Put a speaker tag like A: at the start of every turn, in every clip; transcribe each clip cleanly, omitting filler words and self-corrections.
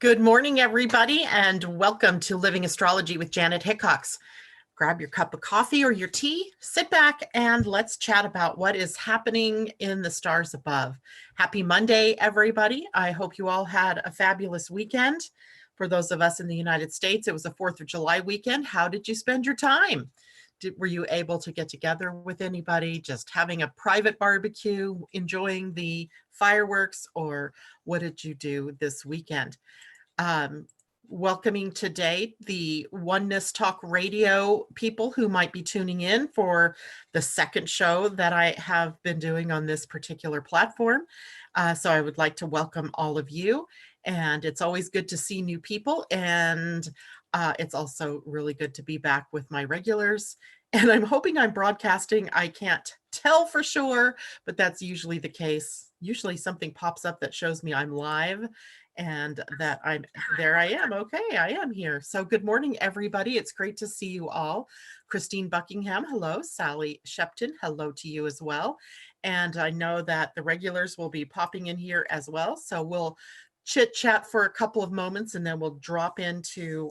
A: Good morning, everybody, and welcome to Living Astrology with Janet Hickox. Grab your cup of coffee or your tea, sit back, and let's chat about what is happening in the stars above. Happy Monday, everybody. I hope you all had a fabulous weekend. For those of us in the United States, it was a 4th of July weekend. How did you spend your time? Were you able to get together with anybody, just having a private barbecue, enjoying the fireworks, or what did you do this weekend? Welcoming today the Oneness Talk Radio people who might be tuning in for the second show that I have been doing on this particular platform. So I would like to welcome all of you. And it's always good to see new people. And it's also really good to be back with my regulars. And I'm hoping I'm broadcasting. I can't tell for sure, but that's usually the case. Usually something pops up that shows me I'm live and that there I am. Okay, I am here. So good morning, everybody. It's great to see you all. Christine Buckingham, hello. Sally Shepton, hello to you as well. And I know that the regulars will be popping in here as well. So we'll chit chat for a couple of moments and then we'll drop into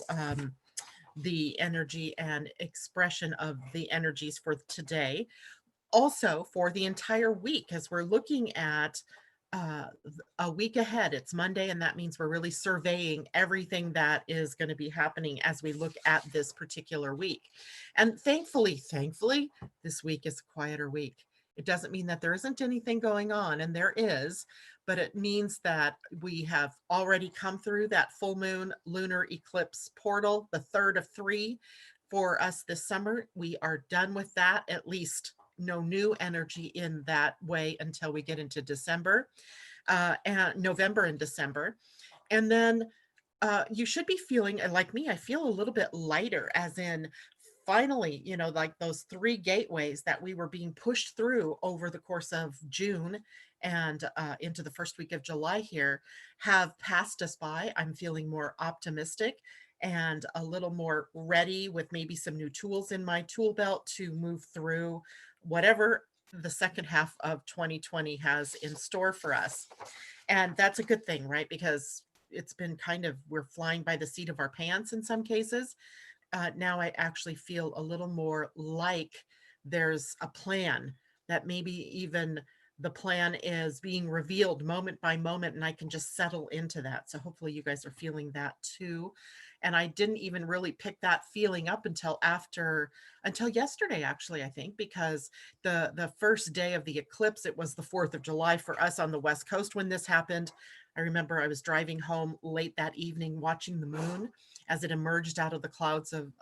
A: the energy and expression of the energies for today. Also for the entire week, as we're looking at a week ahead. It's Monday, and that means we're really surveying everything that is going to be happening as we look at this particular week. And thankfully, this week is a quieter week. It doesn't mean that there isn't anything going on, and there is, but it means that we have already come through that full moon lunar eclipse portal, the third of 3 for us this summer. We are done with that, at least no new energy in that way until we get into December, and November and December. And then you should be feeling, like me, I feel a little bit lighter, as in finally, like those 3 gateways that we were being pushed through over the course of June and into the first week of July here have passed us by. I'm feeling more optimistic and a little more ready with maybe some new tools in my tool belt to move through whatever the second half of 2020 has in store for us. And that's a good thing, right? Because it's been we're flying by the seat of our pants in some cases. Now I actually feel a little more like there's a plan, that maybe even the plan is being revealed moment by moment and I can just settle into that. So hopefully you guys are feeling that too. And I didn't even really pick that feeling up until yesterday, actually, I think, because the first day of the eclipse, it was the 4th of July for us on the West Coast when this happened. I remember I was driving home late that evening watching the moon as it emerged out of the clouds of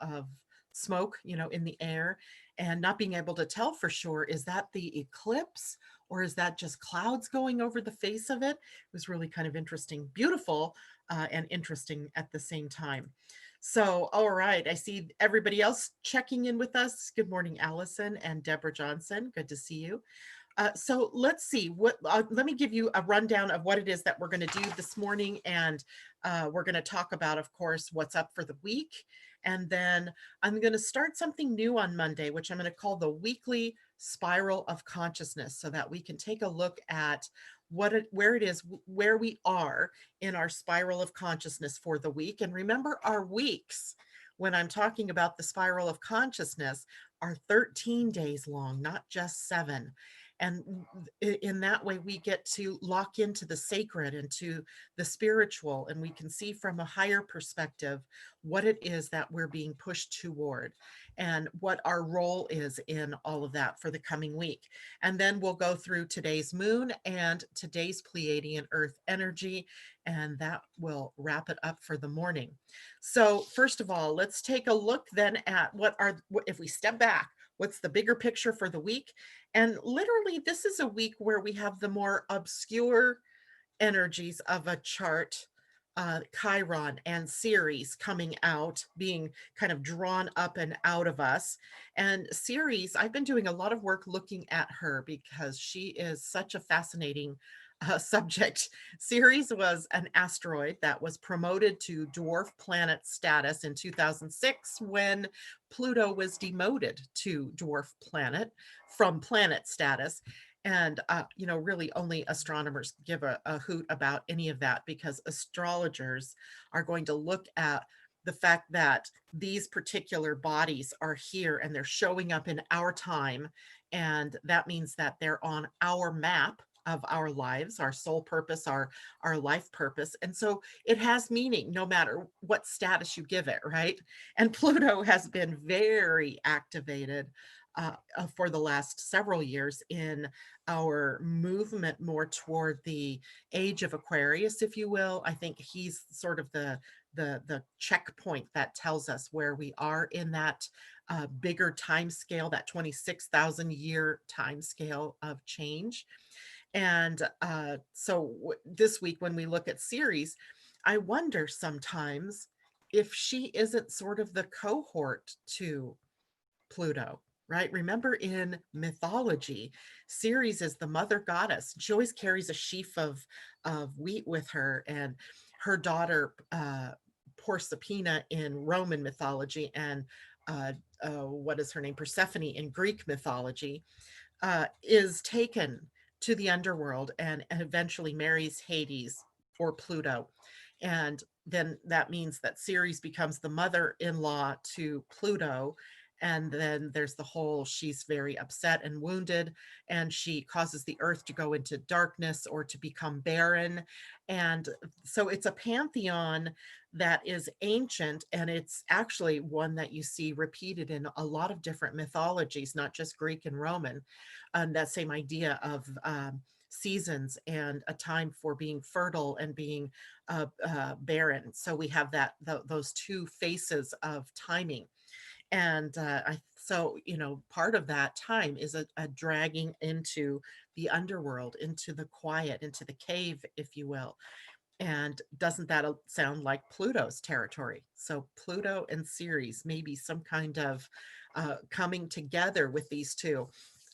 A: smoke, in the air, and not being able to tell for sure, is that the eclipse or is that just clouds going over the face of it? It was really kind of interesting, beautiful, and interesting at the same time. So, all right, I see everybody else checking in with us. Good morning, Allison and Deborah Johnson. Good to see you. So let's see let me give you a rundown of what it is that we're going to do this morning. And we're going to talk about, of course, what's up for the week. And then I'm going to start something new on Monday, which I'm going to call the weekly spiral of consciousness, so that we can take a look at where we are in our spiral of consciousness for the week. And remember, our weeks, when I'm talking about the spiral of consciousness, are 13 days long, not just 7. And in that way, we get to lock into the sacred and to the spiritual, and we can see from a higher perspective what it is that we're being pushed toward and what our role is in all of that for the coming week. And then we'll go through today's moon and today's Pleiadian-Earth energy, and that will wrap it up for the morning. So first of all, let's take a look then at if we step back, what's the bigger picture for the week? And literally, this is a week where we have the more obscure energies of a chart, Chiron and Ceres coming out, being kind of drawn up and out of us. And Ceres, I've been doing a lot of work looking at her because she is such a fascinating subject. Ceres was an asteroid that was promoted to dwarf planet status in 2006 when Pluto was demoted to dwarf planet from planet status. And, really only astronomers give a hoot about any of that, because astrologers are going to look at the fact that these particular bodies are here and they're showing up in our time. And that means that they're on our map of our lives, our soul purpose, our life purpose. And so it has meaning no matter what status you give it, right? And Pluto has been very activated for the last several years in our movement more toward the age of Aquarius, if you will. I think he's sort of the checkpoint that tells us where we are in that bigger time scale, that 26,000 year time scale of change. And this week, when we look at Ceres, I wonder sometimes if she isn't sort of the cohort to Pluto, right? Remember, in mythology, Ceres is the mother goddess. She always carries a sheaf of wheat with her, and her daughter, Proserpina in Roman mythology, and uh, what is her name? Persephone in Greek mythology, is taken to the underworld and eventually marries Hades or Pluto. And then that means that Ceres becomes the mother in law to Pluto. And then there's the whole, she's very upset and wounded, and she causes the earth to go into darkness or to become barren. And so it's a pantheon that is ancient, and it's actually one that you see repeated in a lot of different mythologies, not just Greek and Roman. And that same idea of seasons and a time for being fertile and being barren. So we have those two faces of timing. And part of that time is a dragging into the underworld, into the quiet, into the cave, if you will. And doesn't that sound like Pluto's territory? So Pluto and Ceres, maybe some kind of coming together with these two.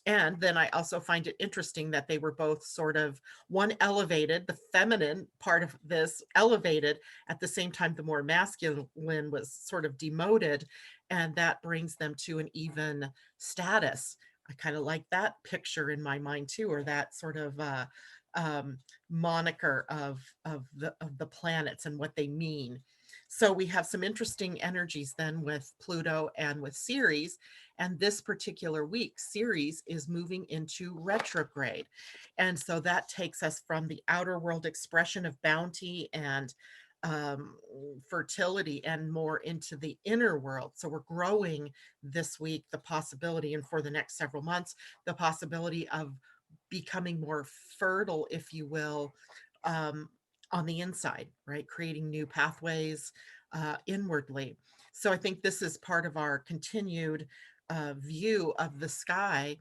A: And then I also find it interesting that they were both sort of, one elevated, the feminine part of this elevated, at the same time the more masculine was sort of demoted, and that brings them to an even status. I kind of like that picture in my mind too, or that sort of um, moniker of the planets and what they mean. So we have some interesting energies then with Pluto and with Ceres. And this particular week, Ceres is moving into retrograde. And so that takes us from the outer world expression of bounty and um, fertility and more into the inner world. So we're growing this week the possibility, and for the next several months, the possibility of becoming more fertile, if you will, um, on the inside, right? Creating new pathways inwardly. So I think this is part of our continued view of the sky,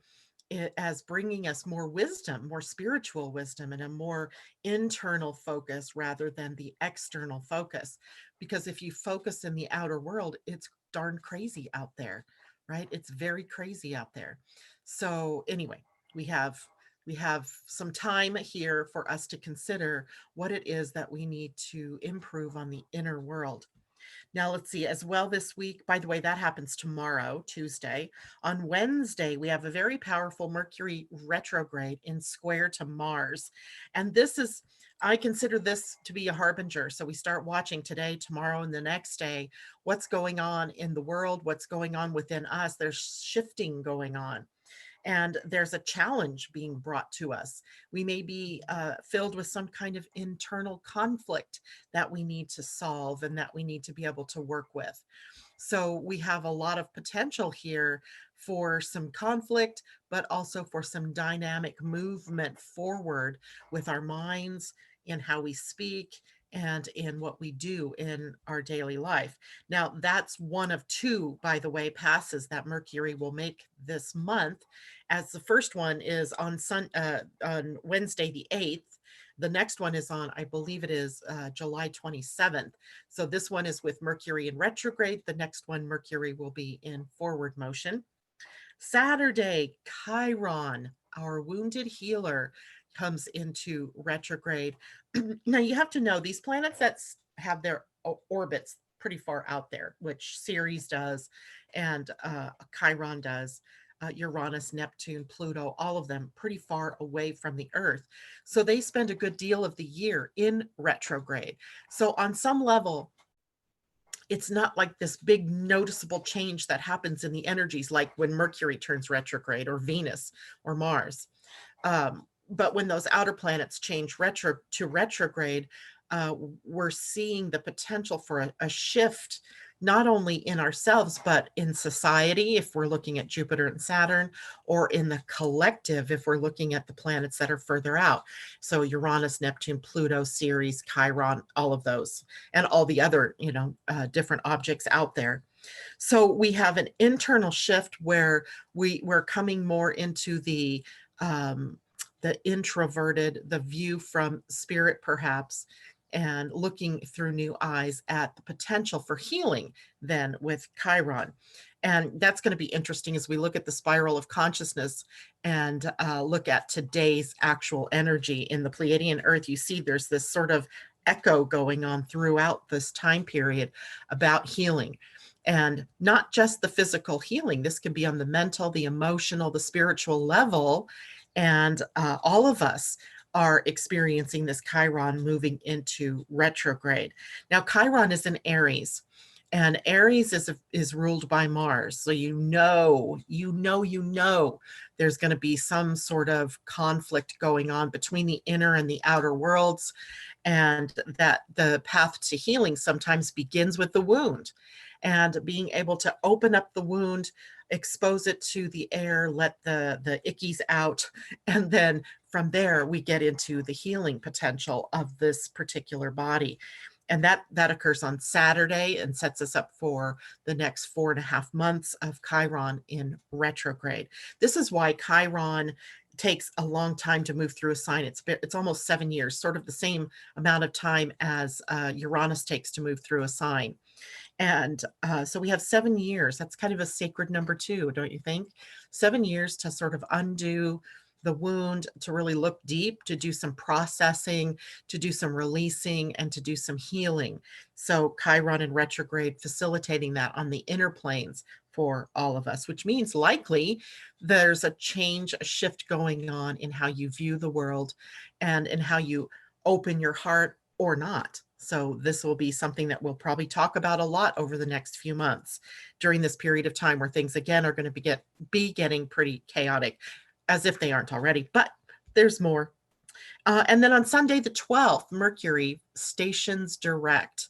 A: as bringing us more wisdom, more spiritual wisdom, and a more internal focus rather than the external focus. Because if you focus in the outer world, it's darn crazy out there, right? It's very crazy out there. So anyway, we have we have some time here for us to consider what it is that we need to improve on the inner world. Now, let's see, as well this week, by the way, that happens tomorrow, Tuesday. On Wednesday, we have a very powerful Mercury retrograde in square to Mars. And this is, I consider this to be a harbinger. So we start watching today, tomorrow, and the next day, what's going on in the world, what's going on within us. There's shifting going on, and there's a challenge being brought to us. We may be filled with some kind of internal conflict that we need to solve and that we need to be able to work with. So we have a lot of potential here for some conflict, but also for some dynamic movement forward with our minds, in how we speak, and in what we do in our daily life. Now, that's one of two, by the way, passes that Mercury will make this month, as the first one is on Wednesday the 8th. The next one is on, I believe it is July 27th. So this one is with Mercury in retrograde. The next one, Mercury will be in forward motion. Saturday, Chiron, our wounded healer, comes into retrograde. Now you have to know these planets that have their orbits pretty far out there, which Ceres does and Chiron does. Uranus, Neptune, Pluto, all of them pretty far away from the Earth. So they spend a good deal of the year in retrograde. So on some level, it's not like this big noticeable change that happens in the energies, like when Mercury turns retrograde or Venus or Mars. But when those outer planets change to retrograde, we're seeing the potential for a shift, not only in ourselves, but in society, if we're looking at Jupiter and Saturn, or in the collective, if we're looking at the planets that are further out. So Uranus, Neptune, Pluto, Ceres, Chiron, all of those, and all the other, different objects out there. So we have an internal shift where we're coming more into the introverted, the view from spirit perhaps, and looking through new eyes at the potential for healing then with Chiron. And that's going to be interesting as we look at the spiral of consciousness and look at today's actual energy in the Pleiadian-Earth. You see there's this sort of echo going on throughout this time period about healing. And not just the physical healing. This can be on the mental, the emotional, the spiritual level. And all of us are experiencing this Chiron moving into retrograde. Now, Chiron is in Aries, and Aries is ruled by Mars. So there's going to be some sort of conflict going on between the inner and the outer worlds, and that the path to healing sometimes begins with the wound, and being able to open up the wound, expose it to the air, let the ickies out, and then from there we get into the healing potential of this particular body. And that occurs on Saturday and sets us up for the next 4.5 months of Chiron in retrograde. This is why Chiron takes a long time to move through a sign. It's almost 7 years, sort of the same amount of time as Uranus takes to move through a sign. And so we have 7 years. That's kind of a sacred number too, don't you think? 7 years to sort of undo the wound, to really look deep, to do some processing, to do some releasing, and to do some healing. So Chiron in retrograde facilitating that on the inner planes for all of us, which means likely there's a change, a shift going on in how you view the world and in how you open your heart or not. So this will be something that we'll probably talk about a lot over the next few months during this period of time where things again are going to be getting pretty chaotic, as if they aren't already, but there's more. And then on Sunday the 12th, Mercury stations direct.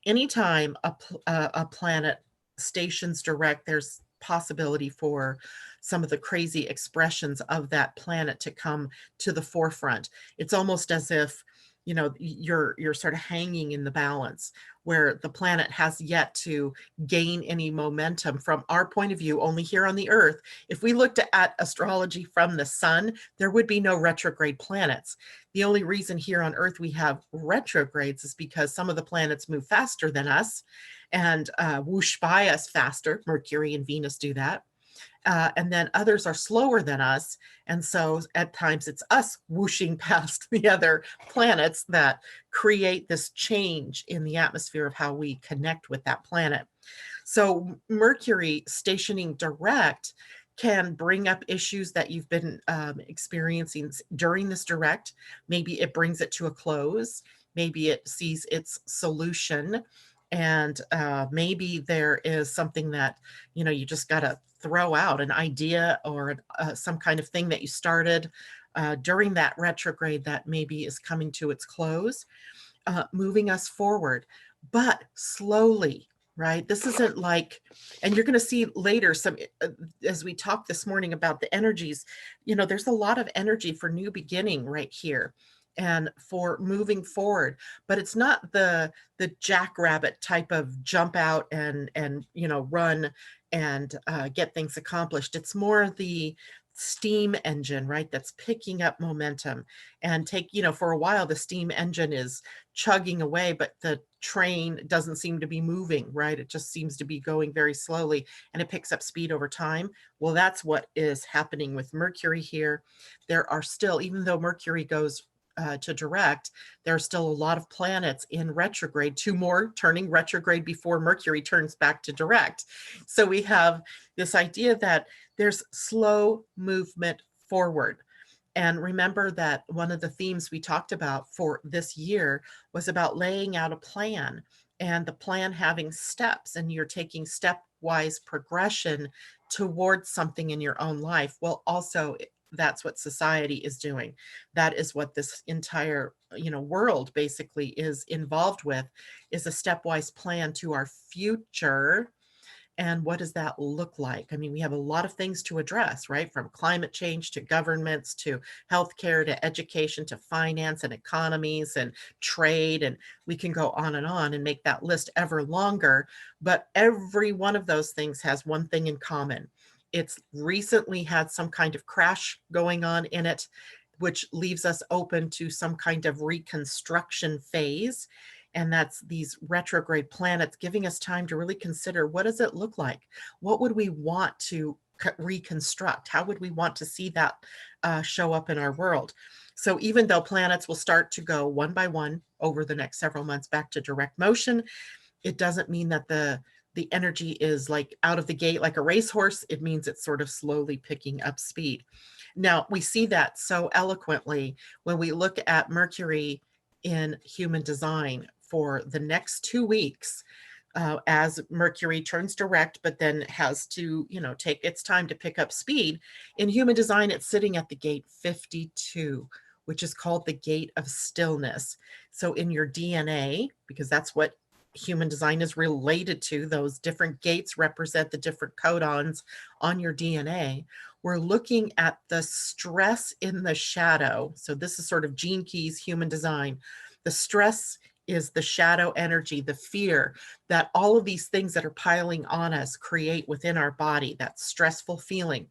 A: Anytime a planet stations direct, there's possibility for some of the crazy expressions of that planet to come to the forefront. It's almost as if you're sort of hanging in the balance, where the planet has yet to gain any momentum from our point of view, only here on the Earth. If we looked at astrology from the sun, there would be no retrograde planets. The only reason here on Earth we have retrogrades is because some of the planets move faster than us and whoosh by us faster. Mercury and Venus do that. And then others are slower than us. And so at times it's us whooshing past the other planets that create this change in the atmosphere of how we connect with that planet. So Mercury stationing direct can bring up issues that you've been experiencing during this direct. Maybe it brings it to a close. Maybe it sees its solution. And maybe there is something that, you just got to throw out, an idea or some kind of thing that you started during that retrograde that maybe is coming to its close, moving us forward, but slowly, right? This isn't like, and you're going to see later as we talk this morning about the energies, there's a lot of energy for new beginning right here and for moving forward, but it's not the jackrabbit type of jump out and run and get things accomplished. It's more the steam engine, right? That's picking up momentum and for a while, the steam engine is chugging away, but the train doesn't seem to be moving, right? It just seems to be going very slowly and it picks up speed over time. Well, that's what is happening with Mercury here. There are still, even though Mercury goes to direct, there are still a lot of planets in retrograde, 2 more turning retrograde before Mercury turns back to direct. So we have this idea that There's slow movement forward. And remember that one of the themes we talked about for this year was about laying out a plan, and the plan having steps, and you're taking stepwise progression towards something in your own life. Well, also that's what society is doing. That is what this entire, world basically is involved with, is a stepwise plan to our future. And what does that look like? I mean, we have a lot of things to address, right? From climate change to governments to healthcare to education to finance and economies and trade. And we can go on and make that list ever longer. But every one of those things has one thing in common. It's recently had some kind of crash going on in it, which leaves us open to some kind of reconstruction phase. And that's these retrograde planets giving us time to really consider, what does it look like? What would we want to reconstruct? How would we want to see that show up in our world? So even though planets will start to go one by one over the next several months back to direct motion, it doesn't mean that the energy is like out of the gate like a racehorse. It means it's sort of slowly picking up speed. Now, we see that so eloquently when we look at Mercury in human design for the next 2 weeks, as Mercury turns direct, but then has to, take its time to pick up speed. In human design, it's sitting at the gate 52, which is called the gate of stillness. So in your DNA, because that's what human design is related to, those different gates represent the different codons on your DNA. We're looking at the stress in the shadow. So this is sort of Gene Key's human design. The stress is the shadow energy, the fear that all of these things that are piling on us create within our body, that stressful feeling.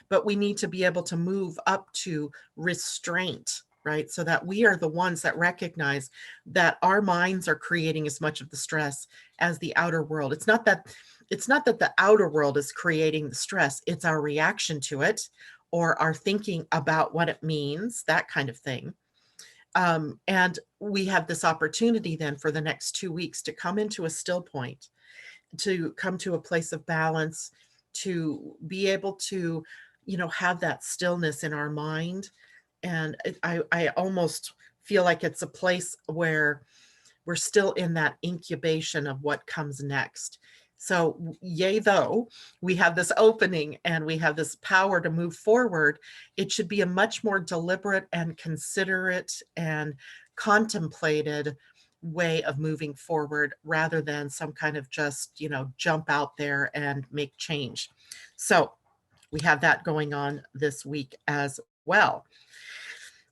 A: But we need to be able to move up to restraint, right? So that we are the ones that recognize that our minds are creating as much of the stress as the outer world. It's not that the outer world is creating the stress, it's our reaction to it or our thinking about what it means, that kind of thing. And we have this opportunity then for the next 2 weeks to come into a still point, to come to a place of balance, to be able to, have that stillness in our mind. And I almost feel like it's a place where we're still in that incubation of what comes next. So yay, though we have this opening and we have this power to move forward, it should be a much more deliberate and considerate and contemplated way of moving forward rather than some kind of just, jump out there and make change. So we have that going on this week as well.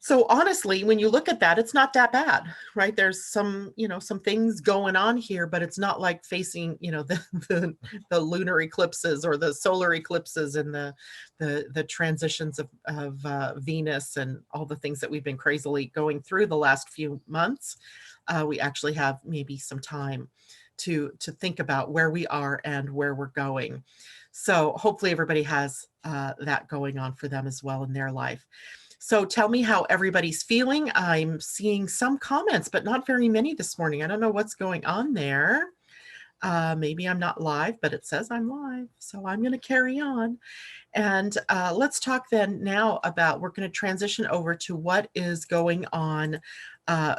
A: So honestly, when you look at that, it's not that bad, right? There's some, some things going on here, but it's not like facing, the lunar eclipses or the solar eclipses and the transitions of Venus and all the things that we've been crazily going through the last few months. We actually have maybe some time to think about where we are and where we're going. So hopefully everybody has that going on for them as well in their life. So tell me how everybody's feeling. I'm seeing some comments, but not very many this morning. I don't know what's going on there. Maybe I'm not live, but it says I'm live. So I'm going to carry on. And let's talk then now about, we're going to transition over to what is going on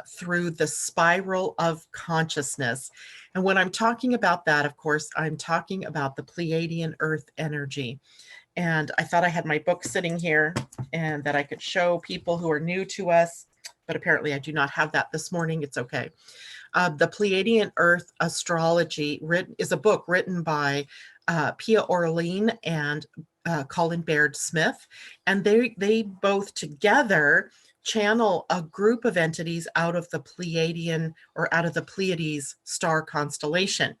A: through the spiral of consciousness. And when I'm talking about that, of course, I'm talking about the Pleiadian-Earth energy. And I thought I had my book sitting here and that I could show people who are new to us, but apparently I do not have that this morning. It's okay. The Pleiadian-Earth Astrology is a book written by Pia Orlean and Colin Baird Smith. And they both together channel a group of entities out of the Pleiadian or out of the Pleiades star constellation.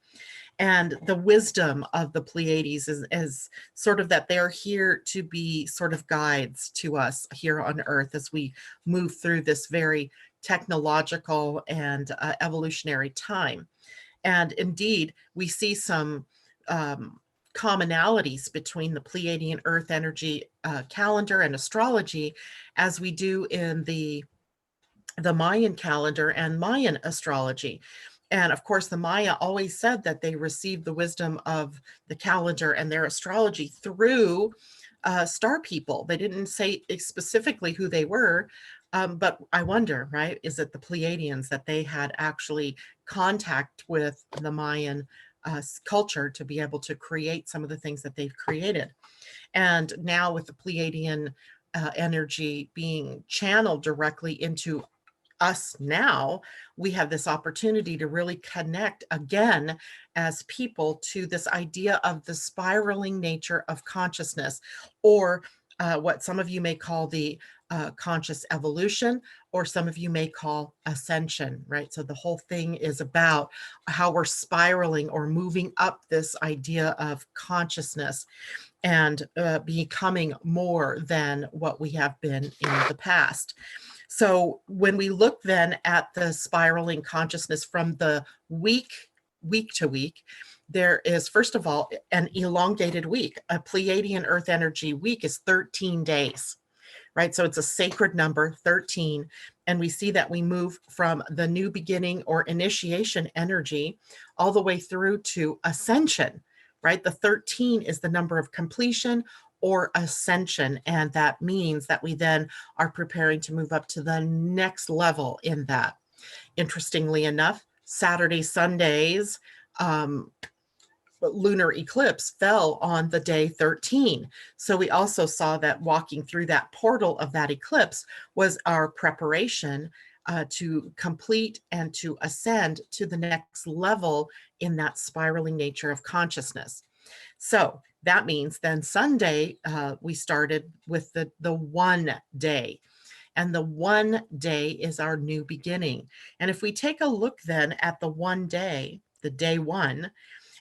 A: And the wisdom of the Pleiades is sort of that they're here to be sort of guides to us here on Earth as we move through this very technological and evolutionary time. And indeed, we see some commonalities between the Pleiadian Earth energy calendar and astrology as we do in the Mayan calendar and Mayan astrology. And of course, the Maya always said that they received the wisdom of the calendar and their astrology through star people. They didn't say specifically who they were, but I wonder, right? Is it the Pleiadians that they had actually contact with the Mayan culture to be able to create some of the things that they've created? And now with the Pleiadian energy being channeled directly into us now, we have this opportunity to really connect again as people to this idea of the spiraling nature of consciousness, or what some of you may call the conscious evolution, or some of you may call ascension, right? So the whole thing is about how we're spiraling or moving up this idea of consciousness and becoming more than what we have been in the past. So when we look then at the spiraling consciousness from the week to week, there is, first of all, an elongated week. A Pleiadian Earth energy week is 13 days, right? So it's a sacred number, 13. And we see that we move from the new beginning or initiation energy all the way through to ascension, right? The 13 is the number of completion or ascension. And that means that we then are preparing to move up to the next level in that. Interestingly enough, Saturday, Sundays, lunar eclipse fell on the day 13. So we also saw that walking through that portal of that eclipse was our preparation to complete and to ascend to the next level in that spiraling nature of consciousness. So that means then Sunday, we started with the one day. And the one day is our new beginning. And if we take a look then at the one day, the day one,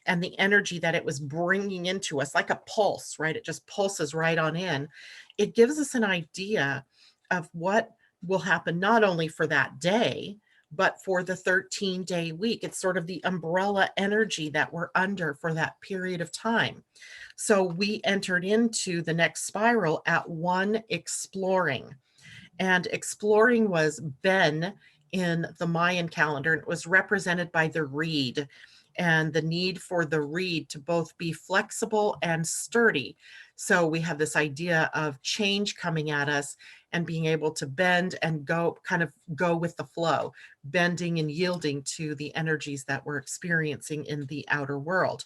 A: and the energy that it was bringing into us, like a pulse, right? It just pulses right on in. It gives us an idea of what will happen not only for that day, but for the 13-day week. It's sort of the umbrella energy that we're under for that period of time. So we entered into the next spiral at one exploring. And exploring was Ben in the Mayan calendar, and it was represented by the reed, and the need for the reed to both be flexible and sturdy. So we have this idea of change coming at us and being able to bend and go, kind of go with the flow, bending and yielding to the energies that we're experiencing in the outer world.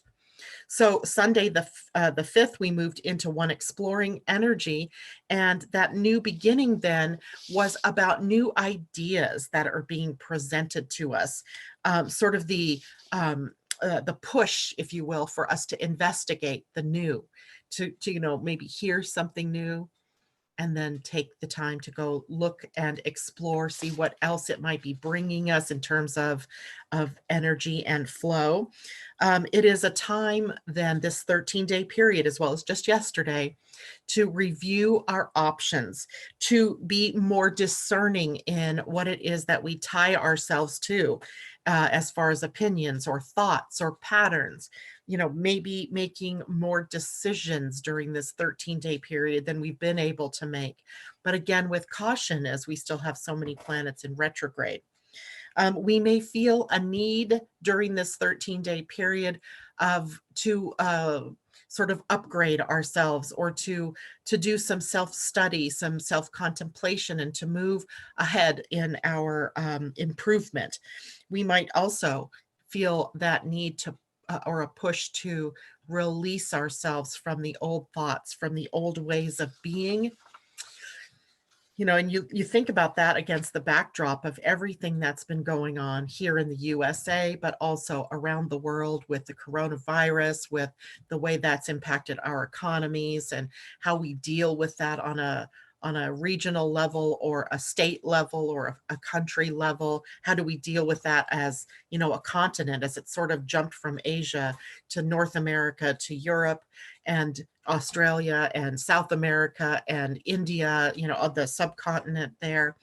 A: So Sunday, the 5th, we moved into one exploring energy, and that new beginning then was about new ideas that are being presented to us, sort of the push, if you will, for us to investigate the new, to maybe hear something new, and then take the time to go look and explore, see what else it might be bringing us in terms of energy and flow. It is a time then, this 13-day period, as well as just yesterday, to review our options, to be more discerning in what it is that we tie ourselves to, as far as opinions or thoughts or patterns. Maybe making more decisions during this 13-day period than we've been able to make. But again, with caution, as we still have so many planets in retrograde. We may feel a need during this 13-day period to sort of upgrade ourselves, or to do some self-study, some self-contemplation, and to move ahead in our improvement. We might also feel that need to or a push to release ourselves from the old thoughts, from the old ways of being. And you think about that against the backdrop of everything that's been going on here in the USA, but also around the world with the coronavirus, with the way that's impacted our economies, and how we deal with that on a regional level, or a state level, or a country level. How do we deal with that as, a continent, as it sort of jumped from Asia to North America to Europe and Australia and South America and India, of the subcontinent there.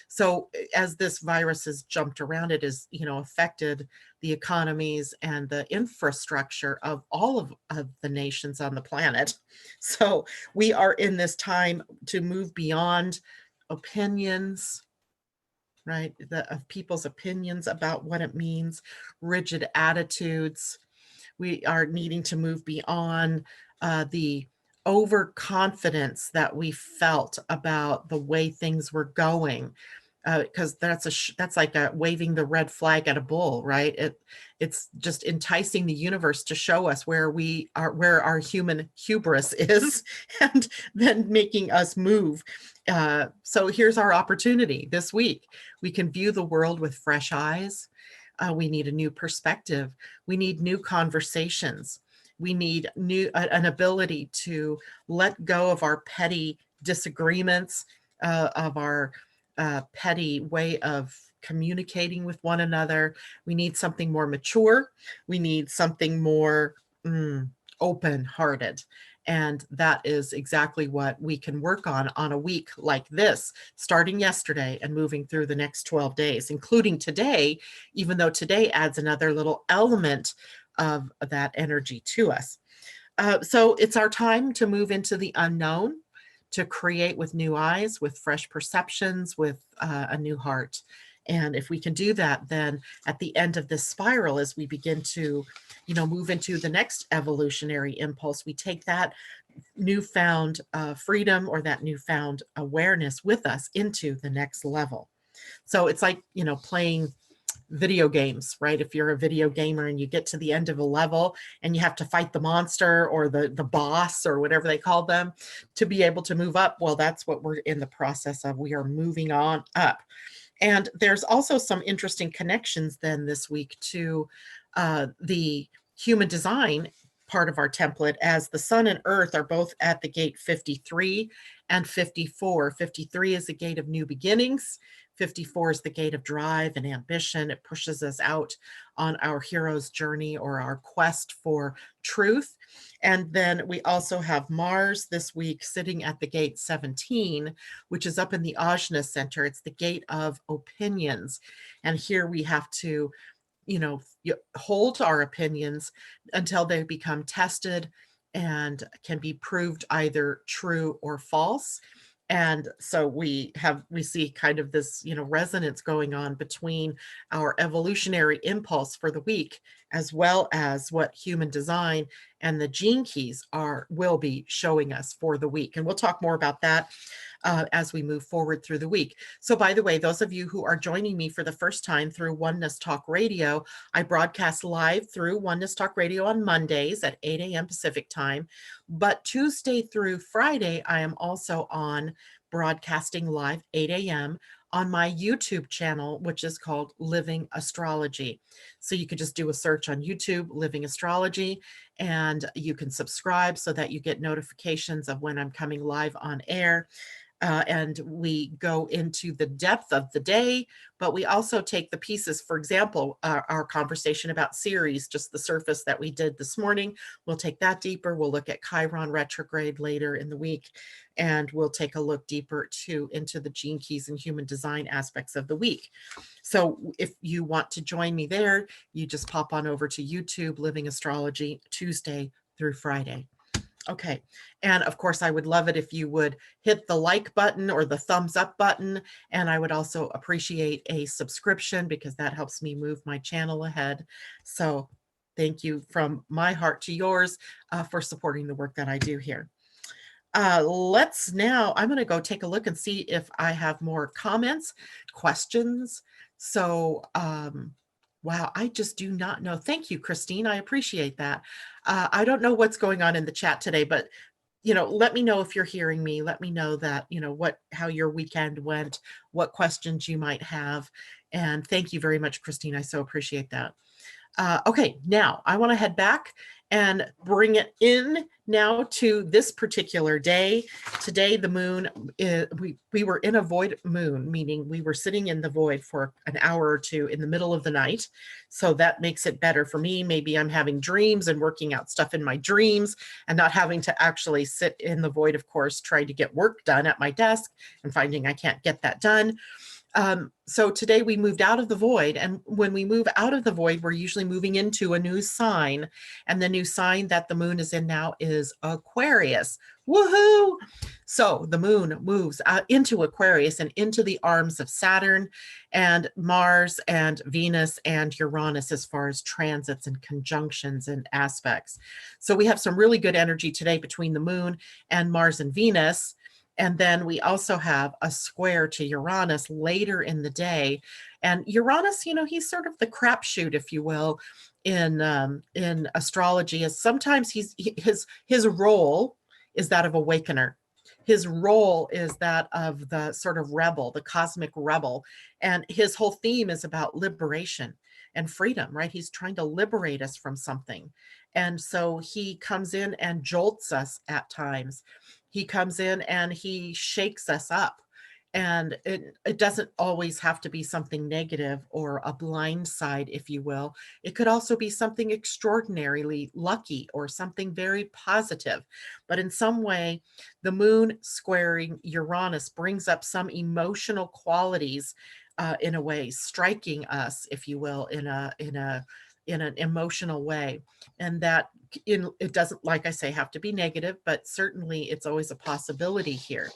A: So as this virus has jumped around, it has, affected the economies and the infrastructure of all of the nations on the planet. So we are in this time to move beyond opinions, right? Of people's opinions about what it means, rigid attitudes. We are needing to move beyond the overconfidence that we felt about the way things were going, because that's like waving the red flag at a bull, right? It's just enticing the universe to show us where we are, where our human hubris is, and then making us move. So here's our opportunity this week. We can view the world with fresh eyes. We need a new perspective. We need new conversations. We need an ability to let go of our petty disagreements, of our petty way of communicating with one another. We need something more mature. We need something more open-hearted. And that is exactly what we can work on a week like this, starting yesterday and moving through the next 12 days, including today, even though today adds another little element of that energy to us. So it's our time to move into the unknown, to create with new eyes, with fresh perceptions, with a new heart. And if we can do that, then at the end of this spiral, as we begin to, move into the next evolutionary impulse, we take that newfound freedom or that newfound awareness with us into the next level. So it's like, playing video games, right? If you're a video gamer and you get to the end of a level and you have to fight the monster or the boss or whatever they call them to be able to move up, well, that's what we're in the process of. We are moving on up. And there's also some interesting connections then this week to the human design part of our template, as the sun and earth are both at the gate 53 and 54. 53 is the gate of new beginnings. 54 is the gate of drive and ambition. It pushes us out on our hero's journey or our quest for truth. And then we also have Mars this week sitting at the gate 17, which is up in the Ajna center. It's the gate of opinions. And here we have to, hold our opinions until they become tested and can be proved either true or false. And so we see kind of this, resonance going on between our evolutionary impulse for the week, as well as what human design and the gene keys will be showing us for the week. And we'll talk more about that as we move forward through the week. So by the way, those of you who are joining me for the first time through Oneness Talk Radio, I broadcast live through Oneness Talk Radio on Mondays at 8 a.m. Pacific time. But Tuesday through Friday, I am also on broadcasting live 8 a.m. on my YouTube channel, which is called Living Astrology. So you could just do a search on YouTube, Living Astrology, and you can subscribe so that you get notifications of when I'm coming live on air. And we go into the depth of the day, but we also take the pieces. For example, our conversation about Ceres, just the surface that we did this morning, we'll take that deeper. We'll look at Chiron retrograde later in the week, and we'll take a look deeper too into the gene keys and human design aspects of the week. So if you want to join me there, you just pop on over to YouTube, Living Astrology, Tuesday through Friday. Okay. And of course, I would love it if you would hit the like button or the thumbs up button. And I would also appreciate a subscription, because that helps me move my channel ahead. So thank you from my heart to yours for supporting the work that I do here. I'm going to go take a look and see if I have more comments, questions. So, wow, I just do not know. Thank you, Christine. I appreciate that. I don't know what's going on in the chat today, but, let me know if you're hearing me. Let me know that, how your weekend went, what questions you might have. And thank you very much, Christine. I so appreciate that. Okay, now I want to head back and bring it in now to this particular day. Today, the moon, we were in a void moon, meaning we were sitting in the void for an hour or two in the middle of the night. So that makes it better for me. Maybe I'm having dreams and working out stuff in my dreams and not having to actually sit in the void, of course, trying to get work done at my desk and finding I can't get that done. So today we moved out of the void, and when we move out of the void, we're usually moving into a new sign, and the new sign that the moon is in now is Aquarius. Woohoo! So the moon moves into Aquarius and into the arms of Saturn and Mars and Venus and Uranus as far as transits and conjunctions and aspects. So we have some really good energy today between the moon and Mars and Venus. And then we also have a square to Uranus later in the day. And Uranus, he's sort of the crapshoot, if you will, in astrology. As sometimes his role is that of awakener. His role is that of the sort of rebel, the cosmic rebel. And his whole theme is about liberation and freedom, right? He's trying to liberate us from something. And so he comes in and jolts us at times. He comes in and he shakes us up. And it doesn't always have to be something negative or a blind side, if you will. It could also be something extraordinarily lucky or something very positive. But in some way, the moon squaring Uranus brings up some emotional qualities in a way, striking us, if you will, in an emotional way. And that it doesn't, like I say, have to be negative, but certainly it's always a possibility here.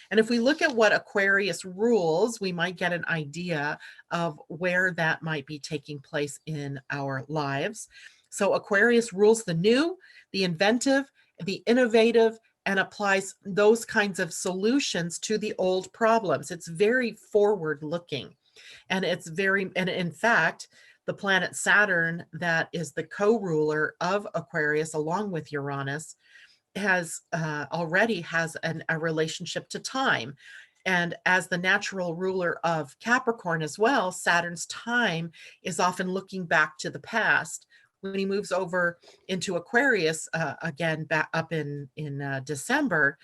A: And if we look at what Aquarius rules, we might get an idea of where that might be taking place in our lives. So Aquarius rules the new, the inventive, the innovative, and applies those kinds of solutions to the old problems. It's very forward looking. And in fact, the planet Saturn, that is the co-ruler of Aquarius along with Uranus, already has a relationship to time. And as the natural ruler of Capricorn as well, Saturn's time is often looking back to the past. When he moves over into Aquarius again, back up in December,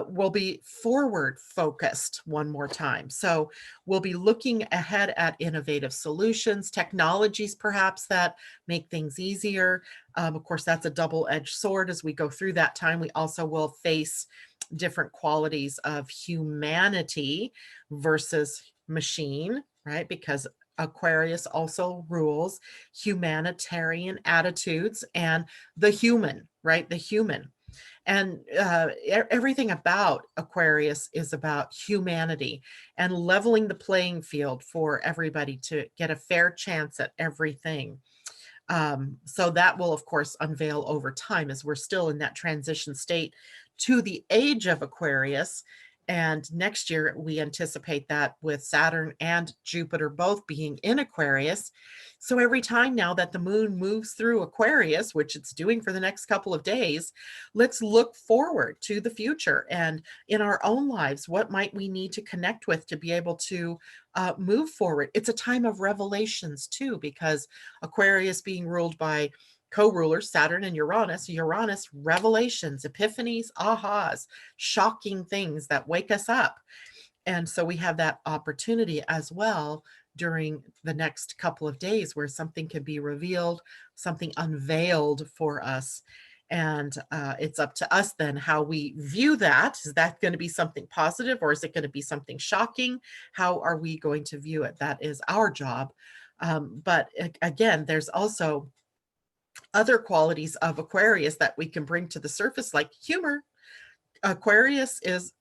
A: we'll be forward focused one more time. So we'll be looking ahead at innovative solutions, technologies perhaps that make things easier. Of course, that's a double-edged sword. As we go through that time, we also will face different qualities of humanity versus machine, right? Because Aquarius also rules humanitarian attitudes and the human, right? The human. And everything about Aquarius is about humanity and leveling the playing field for everybody to get a fair chance at everything. So that will, of course, unveil over time as we're still in that transition state to the age of Aquarius. And next year, we anticipate that with Saturn and Jupiter both being in Aquarius. So every time now that the moon moves through Aquarius, which it's doing for the next couple of days, let's look forward to the future and in our own lives, what might we need to connect with to be able to move forward. It's a time of revelations too, because Aquarius being ruled by co-rulers, Saturn and Uranus, revelations, epiphanies, ahas, shocking things that wake us up. And so we have that opportunity as well during the next couple of days where something can be revealed, something unveiled for us. And it's up to us then how we view that. Is that going to be something positive or is it going to be something shocking? How are we going to view it? That is our job. But again, there's also other qualities of Aquarius that we can bring to the surface, like humor. Aquarius is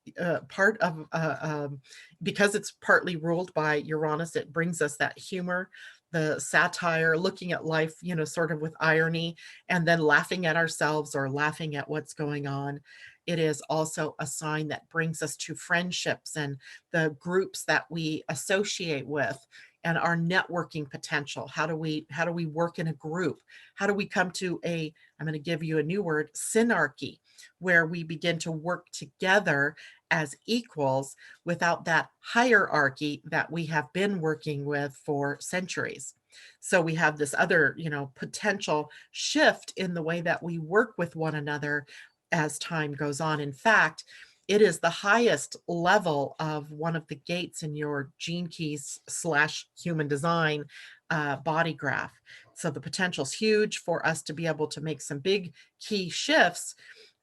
A: part of, because it's partly ruled by Uranus, it brings us that humor, the satire, looking at life, sort of with irony, and then laughing at ourselves or laughing at what's going on. It is also a sign that brings us to friendships and the groups that we associate with and our networking potential. How do we work in a group? How do we come to I'm going to give you a new word, synarchy, where we begin to work together as equals without that hierarchy that we have been working with for centuries. So we have this other, potential shift in the way that we work with one another as time goes on. In fact, it is the highest level of one of the gates in your gene keys / human design body graph. So the potential is huge for us to be able to make some big key shifts.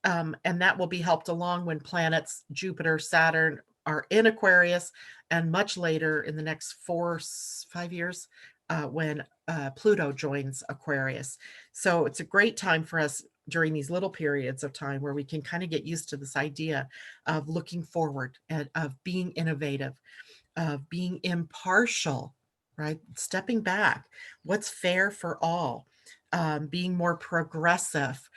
A: And that will be helped along when planets, Jupiter, Saturn, are in Aquarius, and much later in the next 5 years when Pluto joins Aquarius. So it's a great time for us during these little periods of time where we can kind of get used to this idea of looking forward and of being innovative, of being impartial, right? Stepping back, what's fair for all, being more progressive.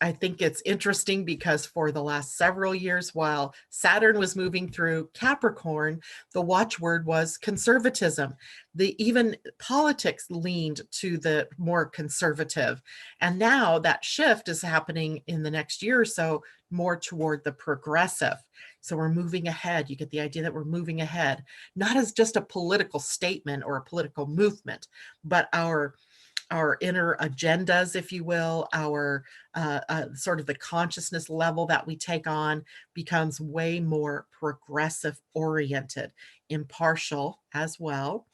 A: I think it's interesting because for the last several years, while Saturn was moving through Capricorn, the watchword was conservatism. Even politics leaned to the more conservative. And now that shift is happening in the next year or so, more toward the progressive. So we're moving ahead. You get the idea that we're moving ahead, not as just a political statement or a political movement, but our inner agendas, if you will, our sort of the consciousness level that we take on becomes way more progressive oriented, impartial as well.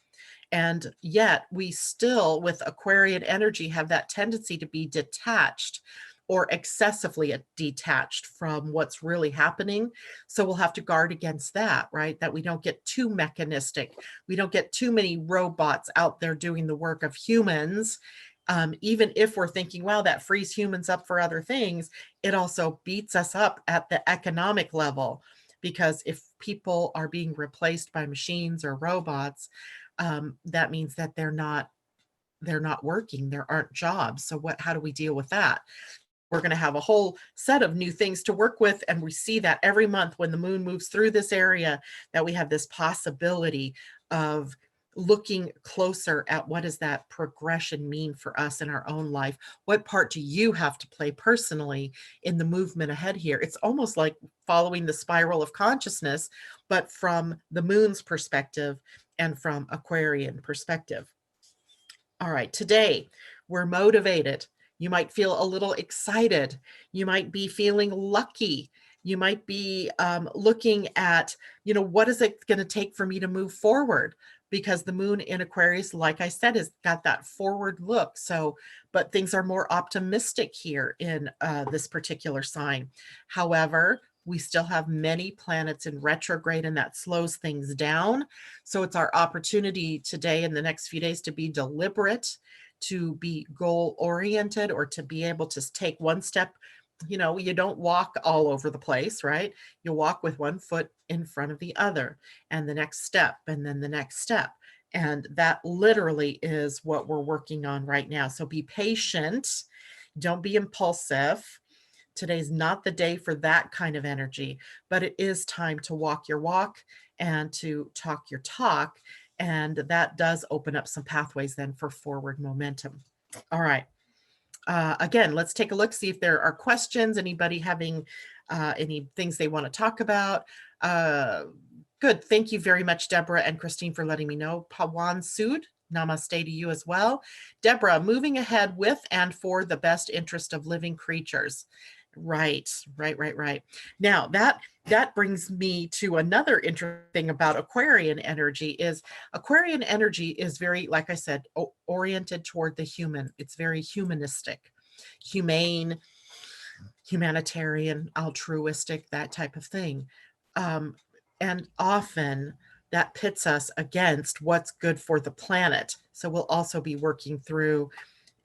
A: And yet we still, with Aquarian energy, have that tendency to be detached or excessively detached from what's really happening. So we'll have to guard against that, right? That we don't get too mechanistic. We don't get too many robots out there doing the work of humans. Even if we're thinking, wow, that frees humans up for other things, it also beats us up at the economic level. Because if people are being replaced by machines or robots, that means that they're not working. There aren't jobs. So how do we deal with that? We're going to have a whole set of new things to work with. And we see that every month when the moon moves through this area, that we have this possibility of looking closer at what does that progression mean for us in our own life? What part do you have to play personally in the movement ahead here? It's almost like following the spiral of consciousness, but from the moon's perspective and from Aquarian perspective. All right, today we're motivated. You might feel a little excited. You might be feeling lucky. You might be looking at, what is it going to take for me to move forward? Because the moon in Aquarius, like I said, has got that forward look. So, but things are more optimistic here in this particular sign. However, we still have many planets in retrograde, and that slows things down. So it's our opportunity today in the next few days to be deliberate, to be goal oriented, or to be able to take one step. You don't walk all over the place, right? You walk with one foot in front of the other, and the next step, and then the next step. And that literally is what we're working on right now. So be patient. Don't be impulsive. Today's not the day for that kind of energy, but it is time to walk your walk and to talk your talk. And that does open up some pathways then for forward momentum. All right. Again, let's take a look, see if there are questions, anybody having any things they want to talk about. Good. Thank you very much, Deborah and Christine, for letting me know. Pawan Sood, namaste to you as well. Deborah, moving ahead with and for the best interest of living creatures. Right. Now that brings me to another interesting thing about Aquarian energy is very, like I said, oriented toward the human. It's very humanistic, humane, humanitarian, altruistic, that type of thing. And often that pits us against what's good for the planet. So we'll also be working through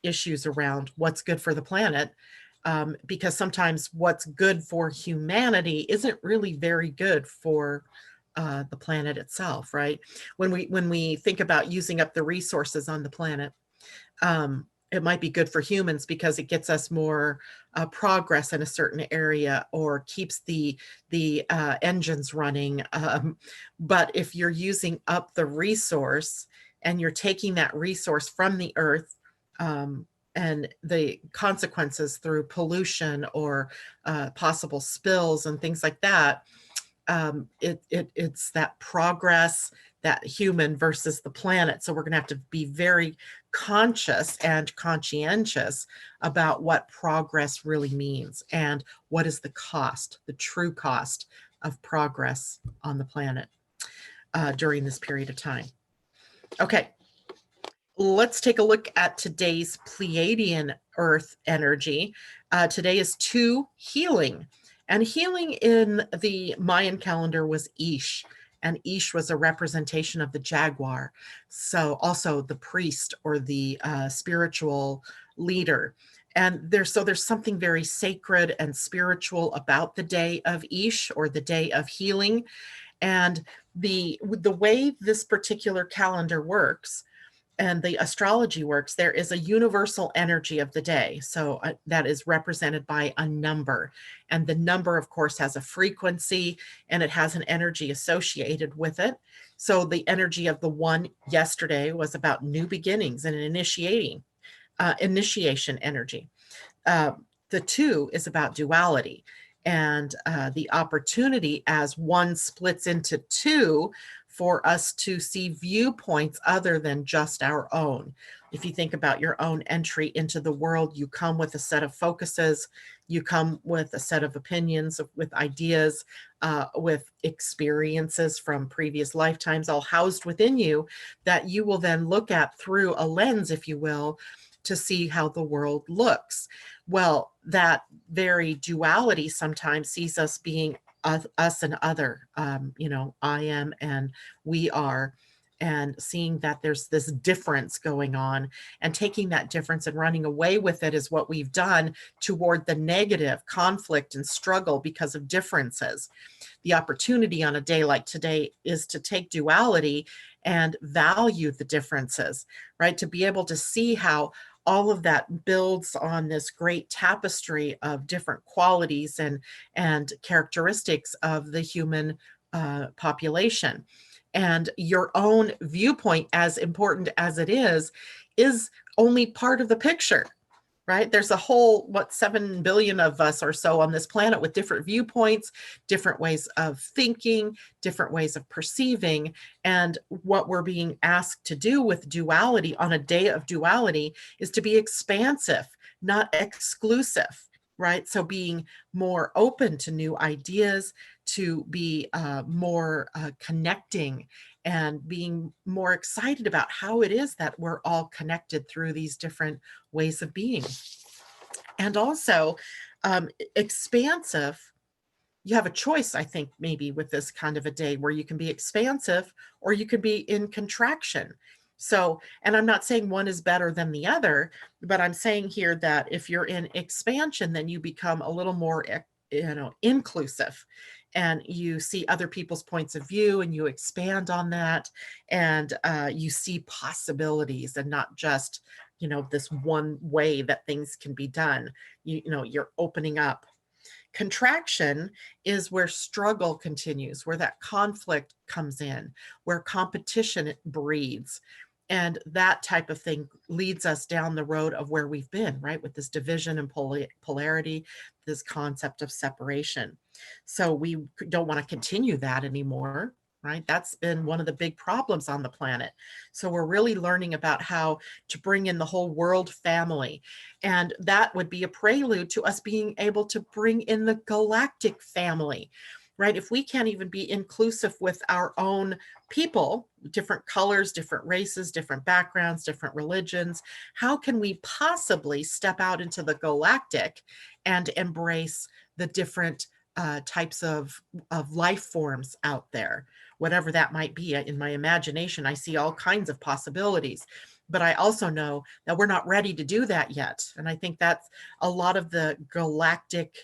A: issues around what's good for the planet. Because sometimes what's good for humanity isn't really very good for the planet itself, right? When we think about using up the resources on the planet, it might be good for humans because it gets us more progress in a certain area or keeps the engines running. But if you're using up the resource and you're taking that resource from the earth, and the consequences through pollution or possible spills and things like that, it's that progress, that human versus the planet. So we're going to have to be very conscious and conscientious about what progress really means and what is the cost, the true cost of progress on the planet during this period of time. Okay. Let's take a look at today's Pleiadian Earth energy. Today is 2 healing. And healing in the Mayan calendar was Ish, and Ish was a representation of the jaguar. So also the priest or the spiritual leader. And there's something very sacred and spiritual about the day of Ish, or the day of healing. And the way this particular calendar works and the astrology works, there is a universal energy of the day. So that is represented by a number. And the number, of course, has a frequency and it has an energy associated with it. So the energy of the one yesterday was about new beginnings and initiation energy. The two is about duality and the opportunity as one splits into two for us to see viewpoints other than just our own. If you think about your own entry into the world, you come with a set of focuses, you come with a set of opinions, with ideas, with experiences from previous lifetimes all housed within you that you will then look at through a lens, if you will, to see how the world looks. Well, that very duality sometimes sees us being us and other, I am and we are, and seeing that there's this difference going on and taking that difference and running away with it is what we've done toward the negative conflict and struggle because of differences. The opportunity on a day like today is to take duality and value the differences, right? To be able to see how all of that builds on this great tapestry of different qualities and characteristics of the human population. And your own viewpoint, as important as it is only part of the picture, right? There's a whole, 7 billion of us or so on this planet with different viewpoints, different ways of thinking, different ways of perceiving. And what we're being asked to do with duality on a day of duality is to be expansive, not exclusive, right? So being more open to new ideas, to be more connecting and being more excited about how it is that we're all connected through these different ways of being. And also expansive, you have a choice, I think, maybe with this kind of a day where you can be expansive or you can be in contraction. So, and I'm not saying one is better than the other, but I'm saying here that if you're in expansion, then you become a little more, inclusive, and you see other people's points of view and you expand on that, and you see possibilities and not just, this one way that things can be done. You're opening up. Contraction is where struggle continues, where that conflict comes in, where competition breeds. And that type of thing leads us down the road of where we've been, right? With this division and polarity, this concept of separation. So we don't want to continue that anymore, right? That's been one of the big problems on the planet. So we're really learning about how to bring in the whole world family. And that would be a prelude to us being able to bring in the galactic family, right? If we can't even be inclusive with our own people, different colors, different races, different backgrounds, different religions, how can we possibly step out into the galactic and embrace the different types of life forms out there, whatever that might be? In my imagination, I see all kinds of possibilities, but I also know that we're not ready to do that yet. And I think that's a lot of the galactic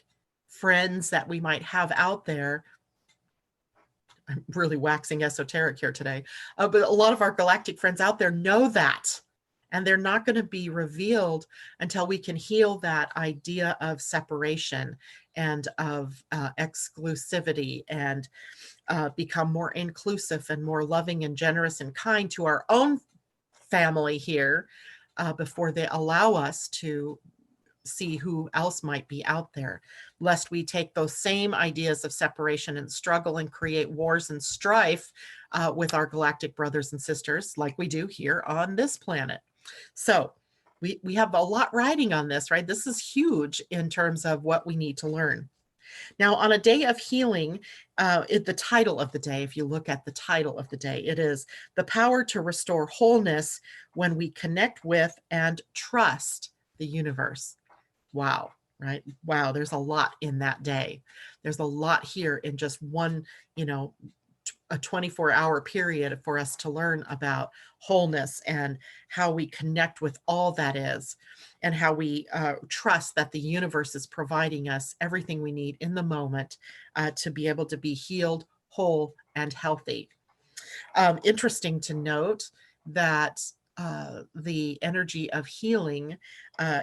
A: friends that we might have out there. I'm really waxing esoteric here today, but a lot of our galactic friends out there know that, and they're not going to be revealed until we can heal that idea of separation and of exclusivity, and become more inclusive and more loving and generous and kind to our own family here, before they allow us to see who else might be out there, lest we take those same ideas of separation and struggle and create wars and strife with our galactic brothers and sisters like we do here on this planet. So we have a lot riding on this, right? This is huge in terms of what we need to learn. Now, on a day of healing, the title of the day, if you look at the title of the day, it is the power to restore wholeness when we connect with and trust the universe. Wow. right? Wow, there's a lot in that day. There's a lot here in just one, you know, a 24-hour period for us to learn about wholeness and how we connect with all that is, and how we trust that the universe is providing us everything we need in the moment to be able to be healed, whole, and healthy. Interesting to note that the energy of healing,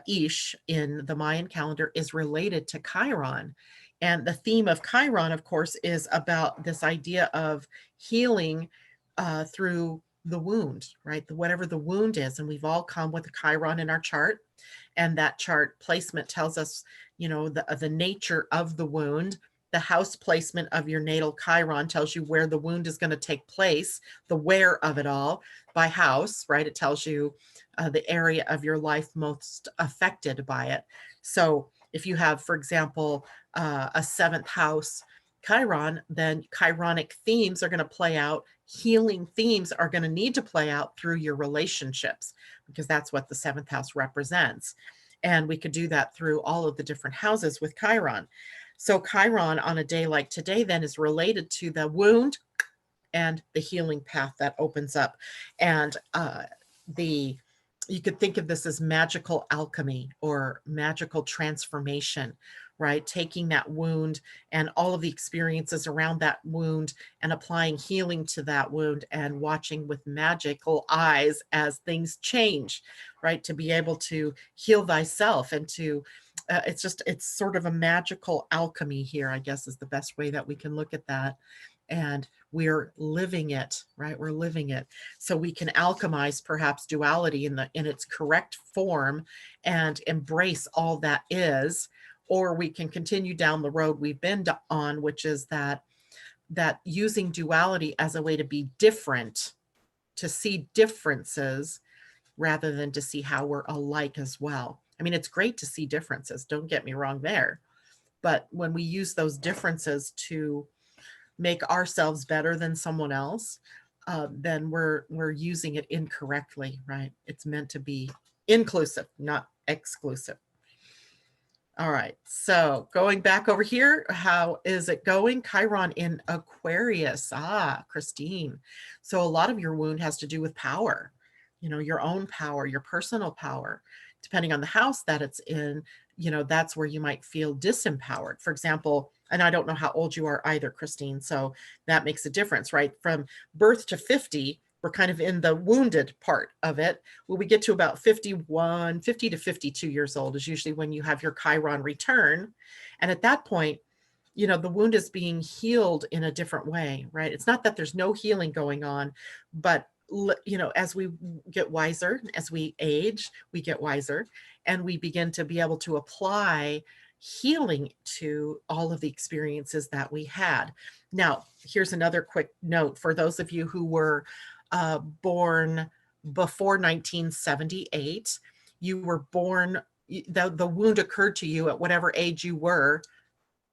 A: Ish, in the Mayan calendar is related to Chiron. And the theme of Chiron, of course, is about this idea of healing through the wound, right? Whatever the wound is. And we've all come with a Chiron in our chart. And that chart placement tells us, you know, the nature of the wound. The house placement of your natal Chiron tells you where the wound is going to take place, the where of it all by house, right? It tells you the area of your life most affected by it. So if you have, for example, a seventh house Chiron, then Chironic themes are going to play out. Healing themes are going to need to play out through your relationships, because that's what the seventh house represents. And we could do that through all of the different houses with Chiron. So Chiron on a day like today then is related to the wound and the healing path that opens up. And you could think of this as magical alchemy or magical transformation, right? Taking that wound and all of the experiences around that wound and applying healing to that wound and watching with magical eyes as things change, right? To be able to heal thyself and to it's sort of a magical alchemy here, I guess, is the best way that we can look at that. And we're living it, right? We're living it. So we can alchemize perhaps duality in its correct form and embrace all that is, or we can continue down the road we've been on, which is that using duality as a way to be different, to see differences rather than to see how we're alike as well. I mean, it's great to see differences, don't get me wrong there. But when we use those differences to make ourselves better than someone else, then we're using it incorrectly, right? It's meant to be inclusive, not exclusive. All right, so going back over here, how is it going? Chiron in Aquarius. Christine. So a lot of your wound has to do with power, you know, your own power, your personal power. Depending on the house that it's in, you know, that's where you might feel disempowered. For example, and I don't know how old you are either, Christine, so that makes a difference, right? From birth to 50, we're kind of in the wounded part of it. When we get to about 50 to 52 years old is usually when you have your Chiron return. And at that point, you know, the wound is being healed in a different way, right? It's not that there's no healing going on, but you know, as we get wiser, as we age, we get wiser, and we begin to be able to apply healing to all of the experiences that we had. Now, here's another quick note for those of you who were born before 1978. You were born, the wound occurred to you at whatever age you were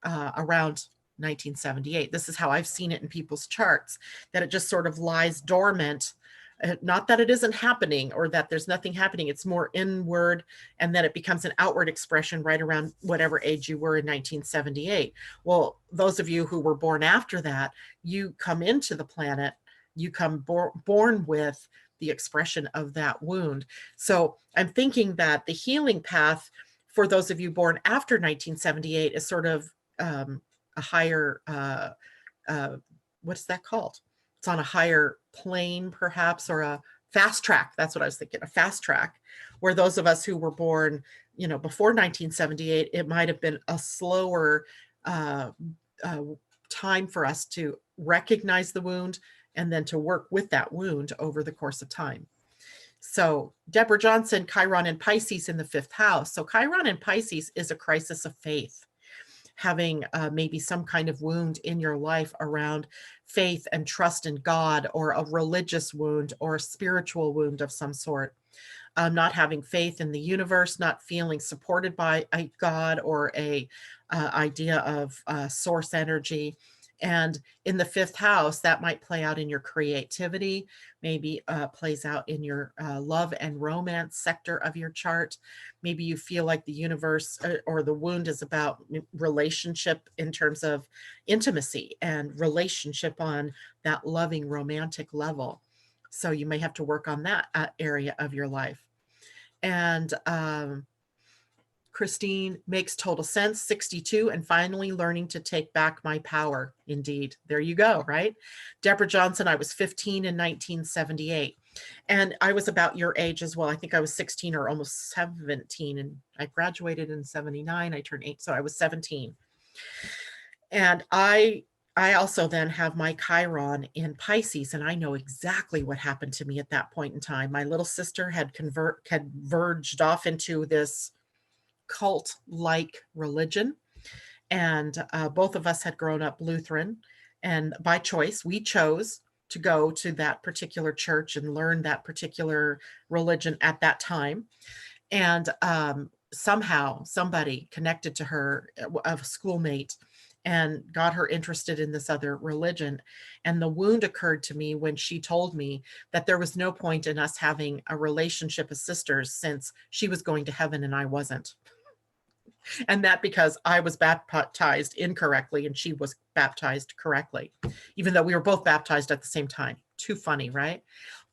A: around 1978. This is how I've seen it in people's charts, that it just sort of lies dormant. Not that it isn't happening or that there's nothing happening. It's more inward, and then it becomes an outward expression right around whatever age you were in 1978. Well, those of you who were born after that, you come into the planet, you come born with the expression of that wound. So I'm thinking that the healing path for those of you born after 1978 is sort of a higher, what's that called? It's on a higher plane, perhaps, or a fast track. That's what I was thinking, a fast track, where those of us who were born, you know, before 1978, it might have been a slower time for us to recognize the wound and then to work with that wound over the course of time. So Deborah Johnson, Chiron and Pisces in the 5th house. So Chiron and Pisces is a crisis of faith, having maybe some kind of wound in your life around faith and trust in God, or a religious wound or a spiritual wound of some sort. Not having faith in the universe, not feeling supported by a God or a idea of source energy, And in the fifth house, that might play out in your creativity, maybe plays out in your love and romance sector of your chart. Maybe you feel like the universe or the wound is about relationship in terms of intimacy and relationship on that loving romantic level. So you may have to work on that area of your life. And Christine, makes total sense. 62, and finally learning to take back my power. Indeed. There you go, right? Deborah Johnson, I was 15 in 1978. And I was about your age as well. I think I was 16 or almost 17. And I graduated in 79. I turned 8, so I was 17. And I also then have my Chiron in Pisces, and I know exactly what happened to me at that point in time. My little sister had verged off into this cult-like religion, and both of us had grown up Lutheran, and by choice we chose to go to that particular church and learn that particular religion at that time. And somehow somebody connected to her, a schoolmate, and got her interested in this other religion. And the wound occurred to me when she told me that there was no point in us having a relationship as sisters since she was going to heaven and I wasn't. And that because I was baptized incorrectly and she was baptized correctly, even though we were both baptized at the same time. Too funny, right?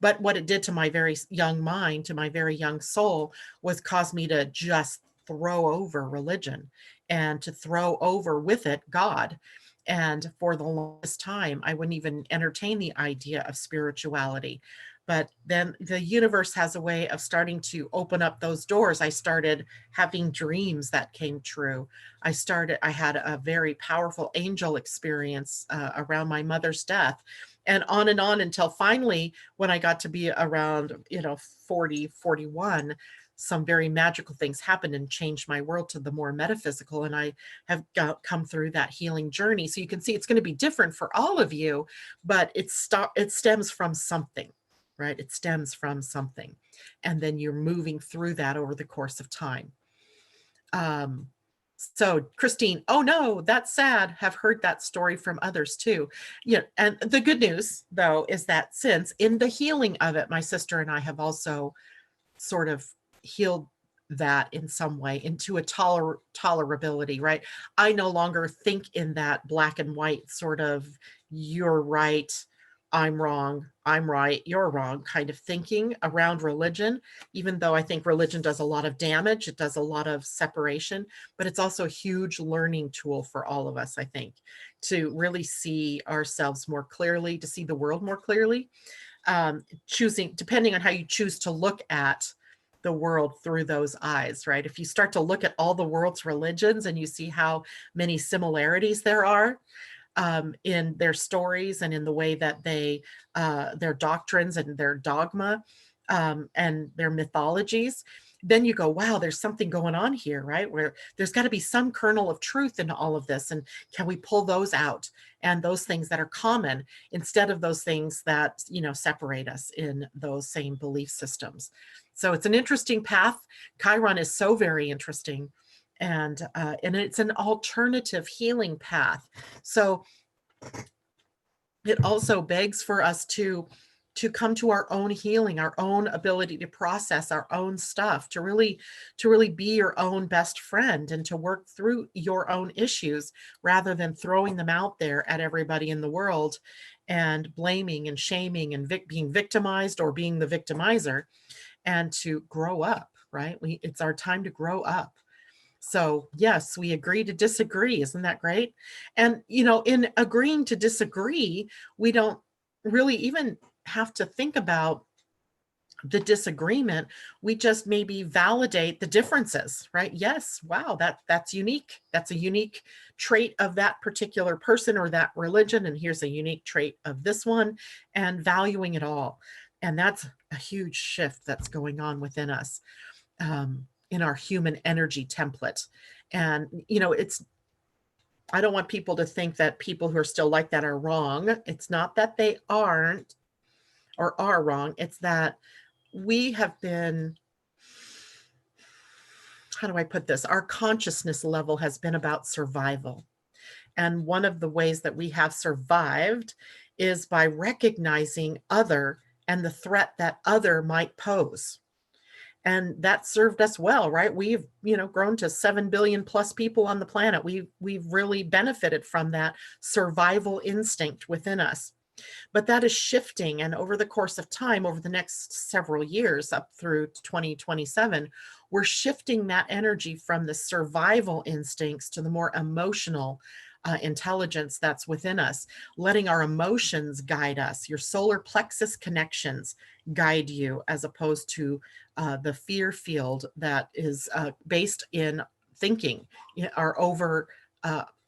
A: But what it did to my very young mind, to my very young soul, was cause me to just throw over religion and to throw over with it God. And for the longest time, I wouldn't even entertain the idea of spirituality. But then the universe has a way of starting to open up those doors. I started having dreams that came true. I had a very powerful angel experience around my mother's death, and on until finally, when I got to be around, 40, 41, some very magical things happened and changed my world to the more metaphysical. And I have come through that healing journey. So you can see it's going to be different for all of you, but it stems from something. Right? It stems from something. And then you're moving through that over the course of time. So Christine, oh no, that's sad. Have heard that story from others too. Yeah. And the good news though, is that since in the healing of it, my sister and I have also sort of healed that in some way into a tolerability, right? I no longer think in that black and white sort of, you're right, I'm wrong, I'm right, you're wrong kind of thinking around religion, even though I think religion does a lot of damage, it does a lot of separation, but it's also a huge learning tool for all of us, I think, to really see ourselves more clearly, to see the world more clearly, choosing, depending on how you choose to look at the world through those eyes, right? If you start to look at all the world's religions and you see how many similarities there are, in their stories and in the way that they, their doctrines and their dogma, and their mythologies, then you go, wow, there's something going on here, right? Where there's got to be some kernel of truth in all of this. And can we pull those out and those things that are common instead of those things that, separate us in those same belief systems? So it's an interesting path. Chiron is so very interesting. And it's an alternative healing path. So it also begs for us to come to our own healing, our own ability to process our own stuff, to really be your own best friend and to work through your own issues rather than throwing them out there at everybody in the world and blaming and shaming and being victimized or being the victimizer, and to grow up, right? It's our time to grow up. So yes, we agree to disagree. Isn't that great? And, in agreeing to disagree, we don't really even have to think about the disagreement. We just maybe validate the differences, right? Yes. Wow. That's unique. That's a unique trait of that particular person or that religion. And here's a unique trait of this one, and valuing it all. And that's a huge shift that's going on within us. In our human energy template. And, I don't want people to think that people who are still like that are wrong. It's not that they aren't or are wrong. It's that we have been, how do I put this? Our consciousness level has been about survival. And one of the ways that we have survived is by recognizing other and the threat that other might pose. And that served us well, right? We've, grown to 7 billion plus people on the planet. We've really benefited from that survival instinct within us. But that is shifting. And over the course of time, over the next several years, up through 2027, we're shifting that energy from the survival instincts to the more emotional intelligence that's within us, letting our emotions guide us. Your solar plexus connections guide you, as opposed to the fear field that is based in thinking, our over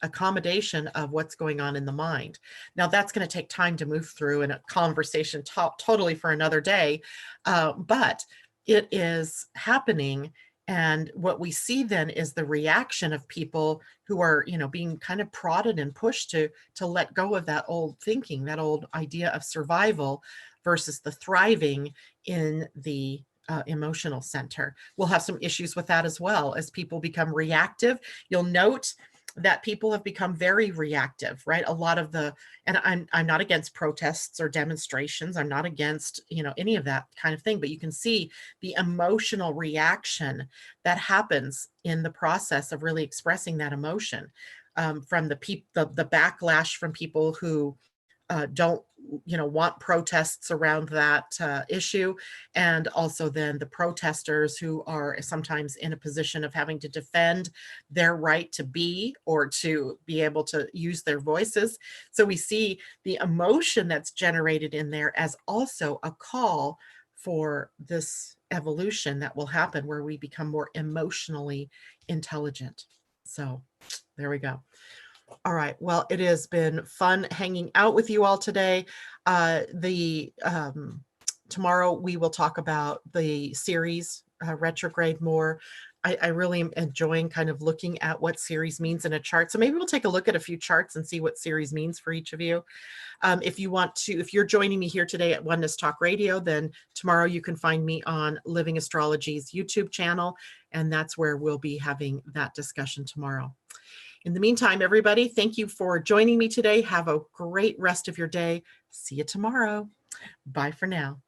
A: accommodation of what's going on in the mind. Now, that's going to take time to move through, and a conversation totally for another day, but it is happening. And what we see then is the reaction of people who are, being kind of prodded and pushed to let go of that old thinking, that old idea of survival, versus the thriving in the emotional center. We'll have some issues with that as well as people become reactive. You'll note that people have become very reactive, right? A lot of and I'm not against protests or demonstrations. I'm not against, any of that kind of thing, but you can see the emotional reaction that happens in the process of really expressing that emotion, from the backlash from people who don't, want protests around that issue. And also then the protesters who are sometimes in a position of having to defend their right to be, or to be able to use their voices. So we see the emotion that's generated in there as also a call for this evolution that will happen, where we become more emotionally intelligent. So there we go. All right. Well, it has been fun hanging out with you all today. Tomorrow we will talk about the Ceres retrograde more. I really am enjoying kind of looking at what Ceres means in a chart. So maybe we'll take a look at a few charts and see what Ceres means for each of you. If you're joining me here today at Oneness Talk Radio, then tomorrow you can find me on Living Astrology's YouTube channel, and that's where we'll be having that discussion tomorrow. In the meantime, everybody, thank you for joining me today. Have a great rest of your day. See you tomorrow. Bye for now.